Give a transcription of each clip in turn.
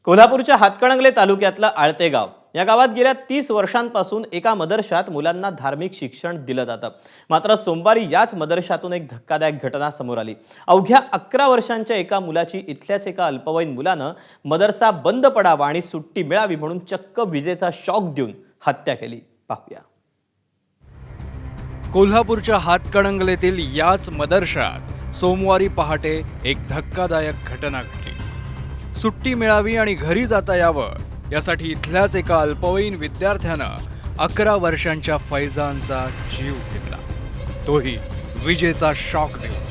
कोल्हापूरच्या हातकणंगले तालुक्यातलं आळते गाव या गावात गेल्या 30 वर्षांपासून एका मदरशात मुलांना धार्मिक शिक्षण दिलं जातं। मात्र सोमवारी याच मदरशातून एक धक्कादायक घटना समोर आली। अवघ्या 11 वर्षांच्या एका मुलाची इथल्याच एका अल्पवयीन मुलानं मदरसा बंद पडावा आणि सुट्टी मिळावी म्हणून चक्क विजेचा शॉक देऊन हत्या केली। पाहूया। कोल्हापूरच्या हातकणंगलेतील याच मदरशात सोमवारी पहाटे एक धक्कादायक घटना घडली। सुट्टी मिळावी आणि घरी जाता यावं यासाठी इथल्याच एका अल्पवयीन विद्यार्थ्यानं 11 वर्षांच्या फैजानचा जीव घेतला, तोही विजेचा शॉक देऊन।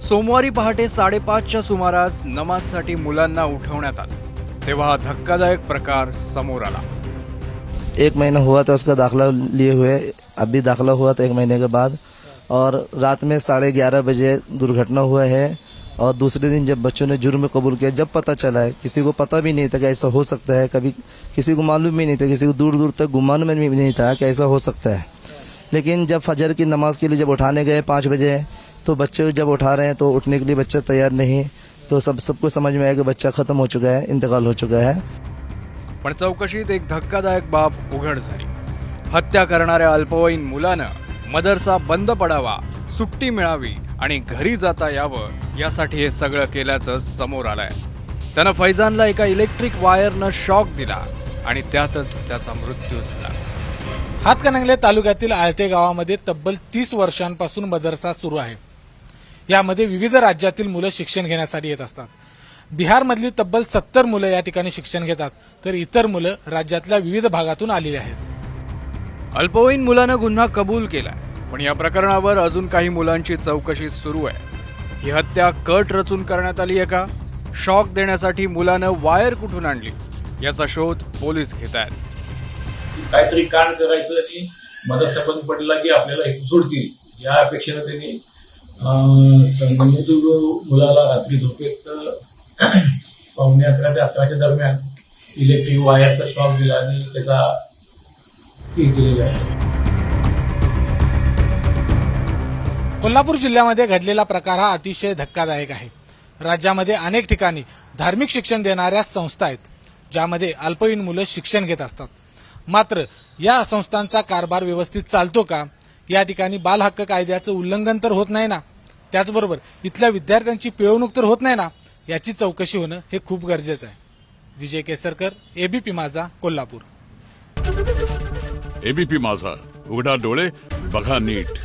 सोमवारी पहाटे 5:30च्या सुमारास नमाजसाठी मुलांना उठवण्यात आलं, तेव्हा हा धक्कादायक प्रकार समोर आला। 1 महीना हुआ था उसका दाखिला लिए हुए, अभी दाखिला हुआ था 1 महीने के बाद, और रात में 11:30 बजे दुर्घटना हुआ है। और दूसरे दिन जब बच्चों ने जुर्म कबूल किया, जब पता चला है, किसी को पता भी नहीं था कि ऐसा हो सकता है, कभी किसी को मालूम भी नहीं था, किसी को दूर दूर तक गुमान में भी नहीं था कि ऐसा हो सकता है। लेकिन जब फजर की नमाज के लिए जब उठाने गए 5 बजे, तो बच्चे जब उठा रहे हैं तो उठने के लिए बच्चा तैयार नहीं, तो सबको समझ में आया कि बच्चा खत्म हो चुका है, इंतकाल हो चुका है। पण चौकशीत एक धक्कादायक बाब उघड झाली। हत्या करणाऱ्या अल्पवयीन मुलानं मदरसा बंद पडावा, सुट्टी मिळावी आणि घरी जाता यावं यासाठी हे सगळं केल्याचं समोर आलंय। त्यानं फैजानला एका इलेक्ट्रिक वायरनं शॉक दिला आणि त्यातच त्याचा मृत्यू झाला। हातकणंगले तालुक्यातील आळते गावामध्ये तब्बल 30 वर्षांपासून मदरसा सुरू आहे। यामध्ये विविध राज्यातील मुलं शिक्षण घेण्यासाठी येत असतात। बिहारमधली तब्बल 70 मुलं या ठिकाणी शिक्षण घेतात, तर इतर मुलं राज्यातल्या विविध भागातून आलेली आहेत। अल्पवयीन मुलानं गुन्हा कबूल केलाय, पण या प्रकरणावर अजून काही मुलांची चौकशी सुरू आहे। ही हत्या कट रचून करण्यात आली आहे का? शॉक देण्यासाठी मुलानं वायर कुठून आणली याचा शोध पोलीस घेत आहेत। काहीतरी कांड करायचं आणि मदरसा बंद पडला की आपल्याला हे सोडतील या अपेक्षेनं त्यांनी मुलाला रात्री झोपेत 11:15 ते 11च्या दरम्यान इलेक्ट्रिक वायरचा शॉक दिला आणि त्याचा हे केलेला आहे। कोल्हापूर जिल्ह्यामध्ये घडलेला प्रकार हा अतिशय धक्कादायक आहे। राज्यामध्ये अनेक ठिकाणी धार्मिक शिक्षण देणाऱ्या संस्था आहेत, ज्यामध्ये अल्पवयीन मुलं शिक्षण घेत असतात। मात्र या संस्थांचा कारभार व्यवस्थित चालतो का? या ठिकाणी बाल हक्क कायद्याचं उल्लंघन तर होत नाही ना? त्याचबरोबर इथल्या विद्यार्थ्यांची पिळवणूक तर होत नाही ना? याची चौकशी होणं हे खूप गरजेचं आहे। विजय केसरकर, एबीपी माझा, कोल्हापूर। एबीपी माझा, उघडा डोळे बघा नीट।